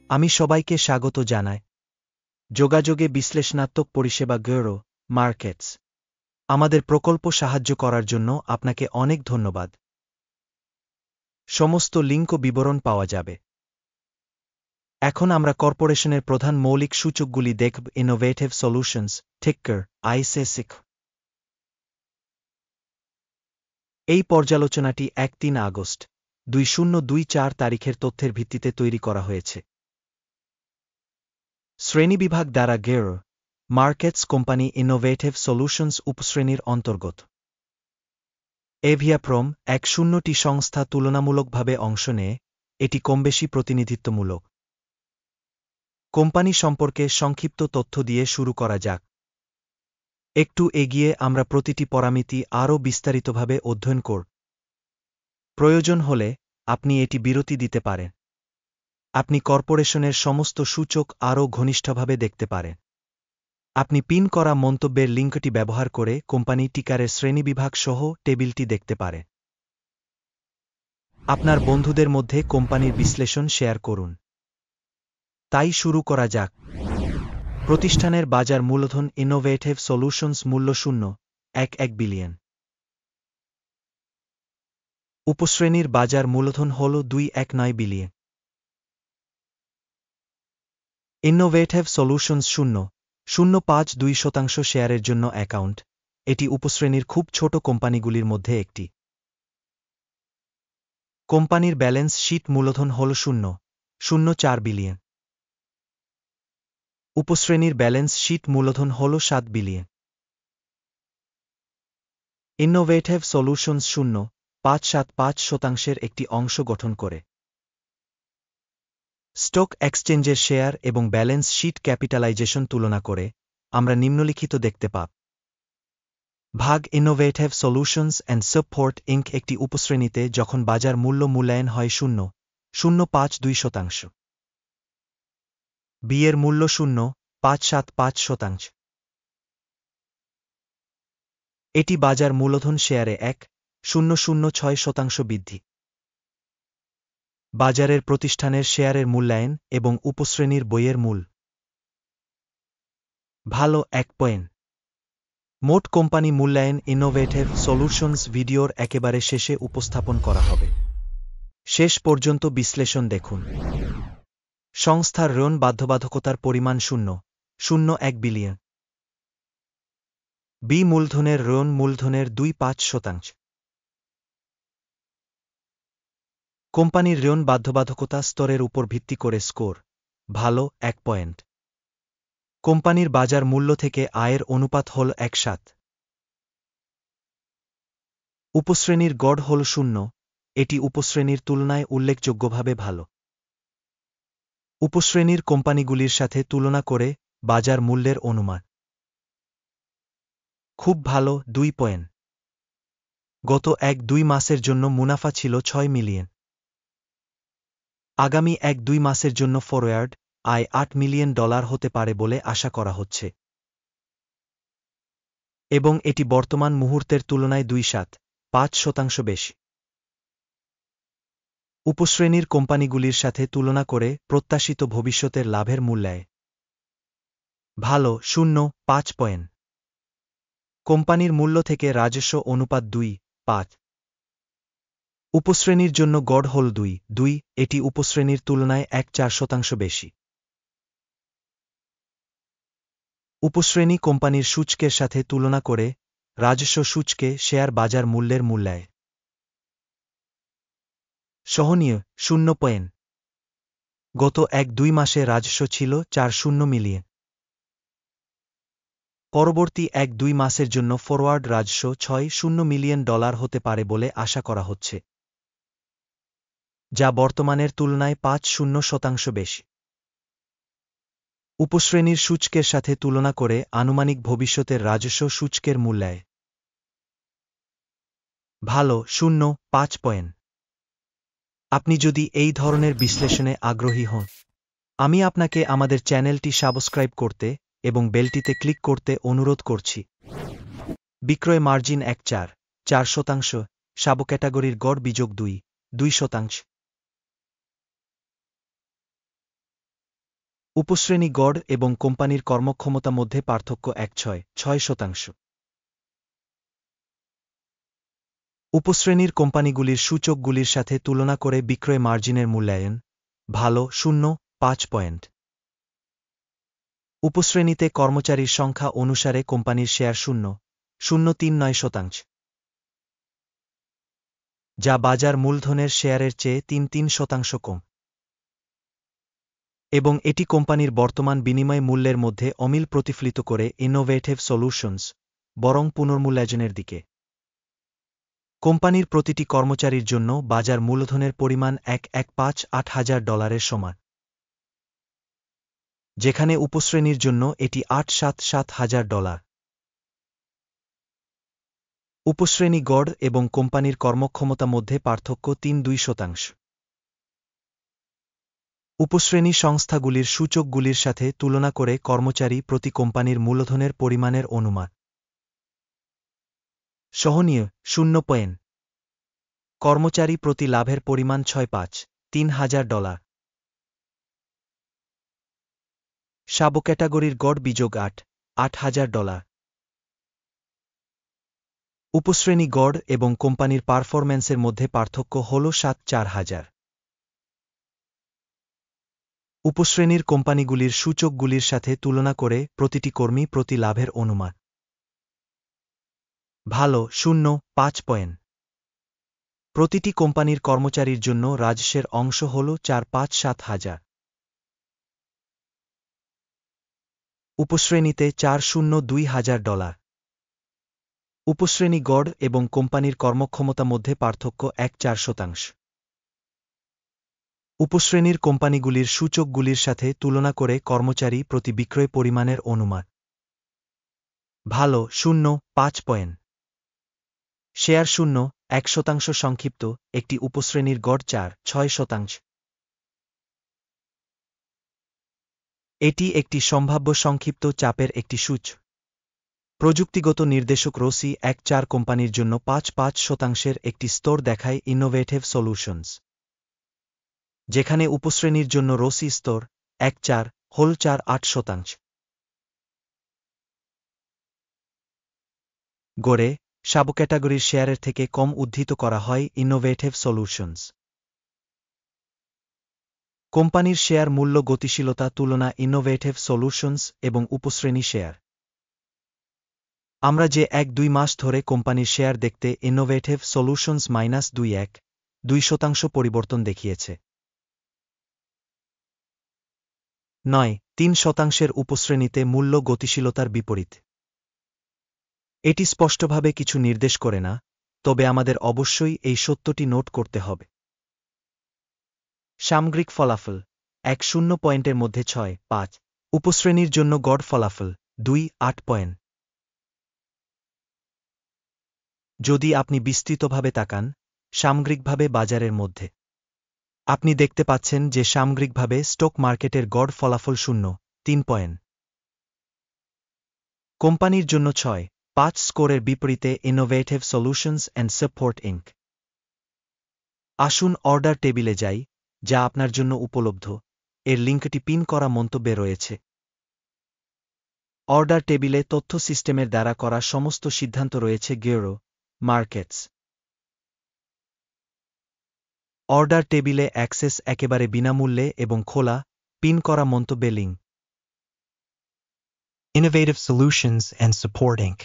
আমি সবাইকে স্বাগত জানাই যোগাযোগে বিশ্লেষণাত্মক পরিষেবা গেরো মার্কেটস। আমাদের প্রকল্প সাহায্য করার জন্য আপনাকে অনেক ধন্যবাদ। সমস্ত লিঙ্ক ও বিবরণ পাওয়া যাবে। এখন আমরা কর্পোরেশনের প্রধান মৌলিক সূচকগুলি দেখব। Innovative solutions ticker ICSIC। এই পর্যালোচনাটি ৩ আগস্ট 2024 তারিখের তথ্যের ভিত্তিতে তৈরি করা হয়েছে। শ্রেণীবিভাগ দ্বারা গেরো মার্কেটস কোম্পানি ইনোভেটিভ সলিউশনস উপশ্রেণীর অন্তর্গত। এভিয়াপ্রম ১০টি সংস্থা তুলনামূলকভাবে অংশ নেয়, এটি কমবেশি প্রতিনিধিত্বমূলক। কোম্পানি সম্পর্কে সংক্ষিপ্ত তথ্য দিয়ে শুরু করা যাক। একটু এগিয়ে আমরা প্রতিটি পরামিতি আরও বিস্তারিতভাবে অধ্যয়ন করব। প্রয়োজন হলে আপনি এটি বিরতি দিতে পারেন। আপনি কর্পোরেশনের সমস্ত সূচক আরও ঘনিষ্ঠভাবে দেখতে পারেন। আপনি পিন করা মন্তব্যের লিঙ্কটি ব্যবহার করে কোম্পানি টিকারের শ্রেণীবিভাগ সহ টেবিলটি দেখতে পারেন। আপনার বন্ধুদের মধ্যে কোম্পানির বিশ্লেষণ শেয়ার করুন। তাই শুরু করা যাক। প্রতিষ্ঠানের বাজার মূলধন ইনোভেটিভ সলিউশনস মূল্য 0.11 বিলিয়ন। উপশ্রেণীর বাজার মূলধন হল 219 বিলিয়ন। ইনোভেটিভ সলিউশনস 0.02% শেয়ারের জন্য অ্যাকাউন্ট, এটি উপশ্রেণীর খুব ছোট কোম্পানিগুলির মধ্যে একটি। কোম্পানির ব্যালেন্স শীট মূলধন হল 0.04 বিলিয়ন। উপশ্রেণীর ব্যালেন্স শীট মূলধন হল 7 বিলিয়ন। ইনোভেটিভ সলিউশনস 0.75% একটি অংশ গঠন করে। স্টক এক্সচেঞ্জের শেয়ার এবং ব্যালেন্স শীট ক্যাপিটালাইজেশন তুলনা করে আমরা নিম্নলিখিত দেখতে পাব। ভাগ innovative solutions and support Inc একটি উপশ্রেণীতে যখন বাজার মূল্য মূল্যায়ন হয় 0.02%। বি এর মূল্য 0.575%। এটি বাজার মূলধন শেয়ারে 1.006% বৃদ্ধি। বাজারের প্রতিষ্ঠানের শেয়ারের মূল্যায়ন এবং উপশ্রেণীর বইয়ের মূল ভালো 1 পয়েন্ট। মোট কোম্পানি মূল্যায়ন ইনোভেটিভ সলিউশনস ভিডিওর একেবারে শেষে উপস্থাপন করা হবে। শেষ পর্যন্ত বিশ্লেষণ দেখুন। সংস্থার ঋণ বাধ্যবাধকতার পরিমাণ 0.01 বিলিয়ন। বি মূলধনের ঋণ মূলধনের 2.5%। কোম্পানির ঋণ বাধ্যবাধকতা স্তরের উপর ভিত্তি করে স্কোর ভালো 1 পয়েন্ট। কোম্পানির বাজার মূল্য থেকে আয়ের অনুপাত হল 1:7। উপশ্রেণীর গড় হল 0, এটি উপশ্রেণীর তুলনায় উল্লেখযোগ্যভাবে ভালো। উপশ্রেণীর কোম্পানিগুলির সাথে তুলনা করে বাজার মূল্যের অনুমান খুব ভালো 2 পয়েন্ট। গত 1-2 মাসের জন্য মুনাফা ছিল 6 মিলিয়ন। আগামী 1-2 মাসের জন্য ফরওয়ার্ড আয় $8 মিলিয়ন হতে পারে বলে আশা করা হচ্ছে, এবং এটি বর্তমান মুহূর্তের তুলনায় 2.75% বেশি। উপশ্রেণীর কোম্পানিগুলির সাথে তুলনা করে প্রত্যাশিত ভবিষ্যতের লাভের মূল্যায় ভালো 0.5 পয়েন্ট। কোম্পানির মূল্য থেকে রাজস্ব অনুপাত 2.5। উপশ্রেণীর জন্য গড় হল 2, এটি উপশ্রেণীর তুলনায় 1.4% বেশি। উপশ্রেণী কোম্পানির সূচকের সাথে তুলনা করে রাজস্ব সূচকে শেয়ার বাজার মূল্যের মূল্যায় সহনীয় 0 পয়েন্ট। গত 1-2 মাসে রাজস্ব ছিল 40 মিলিয়ন। পরবর্তী 1-2 মাসের জন্য ফরওয়ার্ড রাজস্ব $60 মিলিয়ন হতে পারে বলে আশা করা হচ্ছে, যা বর্তমানের তুলনায় 5% বেশি। উপশ্রেণীর সূচকের সাথে তুলনা করে আনুমানিক ভবিষ্যতের রাজস্ব সূচকের মূল্যায় ভালো 0.5 পয়েন্ট। আপনি যদি এই ধরনের বিশ্লেষণে আগ্রহী হন, আমি আপনাকে আমাদের চ্যানেলটি সাবস্ক্রাইব করতে এবং বেলটিতে ক্লিক করতে অনুরোধ করছি। বিক্রয় মার্জিন 1.4%, সাব ক্যাটাগরির গড় বিযোগ 2%। উপশ্রেণী গড় এবং কোম্পানির কর্মক্ষমতা মধ্যে পার্থক্য 6.6%। উপশ্রেণীর কোম্পানিগুলির সূচকগুলির সাথে তুলনা করে বিক্রয় মার্জিনের মূল্যায়ন ভালো 0.5 পয়েন্ট। উপশ্রেণীতে কর্মচারীর সংখ্যা অনুসারে কোম্পানির শেয়ার 0.039%, যা বাজার মূলধনের শেয়ারের চেয়ে 3.3% কম, এবং এটি কোম্পানির বর্তমান বিনিময় মূল্যের মধ্যে অমিল প্রতিফলিত করে ইনোভেটিভ সলিউশনস বরং পুনর্মূল্যায়নের দিকে। কোম্পানির প্রতিটি কর্মচারীর জন্য বাজার মূলধনের পরিমাণ $1,158,000 সমান, যেখানে উপশ্রেণীর জন্য এটি $877,000। উপশ্রেণী গড় এবং কোম্পানির কর্মক্ষমতা মধ্যে পার্থক্য 3.2%। উপশ্রেণী সংস্থাগুলির সূচকগুলির সাথে তুলনা করে কর্মচারী প্রতি কোম্পানির মূলধনের পরিমাণের অনুমান সহনীয় 0 পয়েন্ট। কর্মচারী প্রতি লাভের পরিমাণ $6,503,000। সাবক্যাটাগরির গড় বিযোগ $8,000। উপশ্রেণী গড় এবং কোম্পানির পারফরম্যান্সের মধ্যে পার্থক্য হল 7,4,000। উপশ্রেণীর কোম্পানিগুলির সূচকগুলির সাথে তুলনা করে প্রতিটি কর্মী প্রতি লাভের অনুমান ভালো 0.5 পয়েন্ট। প্রতিটি কোম্পানির কর্মচারীর জন্য রাজস্বের অংশ হল $4,507,000। উপশ্রেণীতে $402,000। উপশ্রেণী গড় এবং কোম্পানির কর্মক্ষমতা মধ্যে পার্থক্য 1.4%। উপশ্রেণীর কোম্পানিগুলির সূচকগুলির সাথে তুলনা করে কর্মচারী প্রতি বিক্রয় পরিমাণের অনুমান ভালো 0.5 পয়েন্ট। শেয়ার 0.1% সংক্ষিপ্ত একটি উপশ্রেণীর গড় 4.6%। এটি একটি সম্ভাব্য সংক্ষিপ্ত চাপের একটি সূচ। প্রযুক্তিগত নির্দেশক ROCE 1.4 কোম্পানির জন্য 5.5% একটি স্তর দেখায় ইনোভেটিভ সলিউশনস, যেখানে উপশ্রেণীর জন্য ROCE স্তর 1.4 হল 4.8%। গড়ে সাবক্যাটাগরির শেয়ারের থেকে কম উদ্ধৃত করা হয় ইনোভেটিভ সলিউশনস। কোম্পানির শেয়ার মূল্য গতিশীলতা তুলনা ইনোভেটিভ সলিউশনস এবং উপশ্রেণী শেয়ার। আমরা যে 1-2 মাস ধরে কোম্পানির শেয়ার দেখতে ইনোভেটিভ সলিউশনস -2.2% পরিবর্তন দেখিয়েছে। 9.3% উপশ্রেণীতে মূল্য গতিশীলতার বিপরীত। এটি স্পষ্টভাবে কিছু নির্দেশ করে না, তবে আমাদের অবশ্যই এই সত্যটি নোট করতে হবে। সামগ্রিক ফলাফল 1.0 পয়েন্টের মধ্যে 6.5। উপশ্রেণীর জন্য গড় ফলাফল 2.8 পয়েন্ট। যদি আপনি বিস্তৃতভাবে তাকান সামগ্রিকভাবে বাজারের মধ্যে, আপনি দেখতে পাচ্ছেন যে সামগ্রিকভাবে স্টক মার্কেটের গড় ফলাফল 0.3 পয়েন্ট। কোম্পানির জন্য 6.5 স্কোরের বিপরীতে innovative solutions and support Inc. আসুন অর্ডার টেবিলে যাই, যা আপনার জন্য উপলব্ধ। এর লিঙ্কটি পিন করা মন্তব্যে রয়েছে। অর্ডার টেবিলে তথ্য সিস্টেমের দ্বারা করা সমস্ত সিদ্ধান্ত রয়েছে গেরো মার্কেটস। অর্ডার টেবিলে অ্যাক্সেস একেবারে বিনামূল্যে এবং খোলা পিন করা মন্তব্যে link. Innovative Solutions and Support Inc.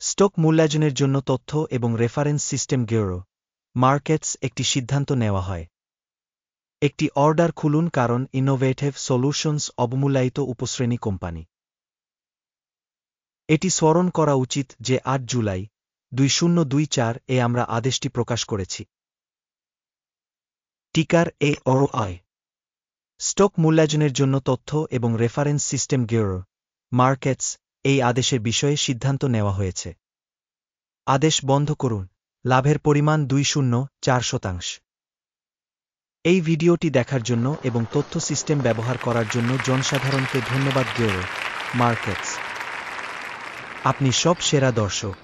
Stock মূল্যায়নের জন্য তথ্য এবং রেফারেন্স সিস্টেম গেরো মার্কেটস একটি সিদ্ধান্ত নেওয়া হয়। একটি অর্ডার খুলুন কারণ ইনোভেটিভ সলিউশনস অবমূল্যায়িত উপশ্রেণী কোম্পানি। এটি স্মরণ করা উচিত যে 8 জুলাই 2024 এ আমরা আদেশটি প্রকাশ করেছি। টিকার AOI স্টক মূল্যায়নের জন্য তথ্য এবং রেফারেন্স সিস্টেম গেরো মার্কেটস এই আদেশের বিষয়ে সিদ্ধান্ত নেওয়া হয়েছে। আদেশ বন্ধ করুন। লাভের পরিমাণ 2.04%। এই ভিডিওটি দেখার জন্য এবং তথ্য সিস্টেম ব্যবহার করার জন্য জনসাধারণকে ধন্যবাদ গেরো মার্কেটস। আপনি সব সেরা দর্শক।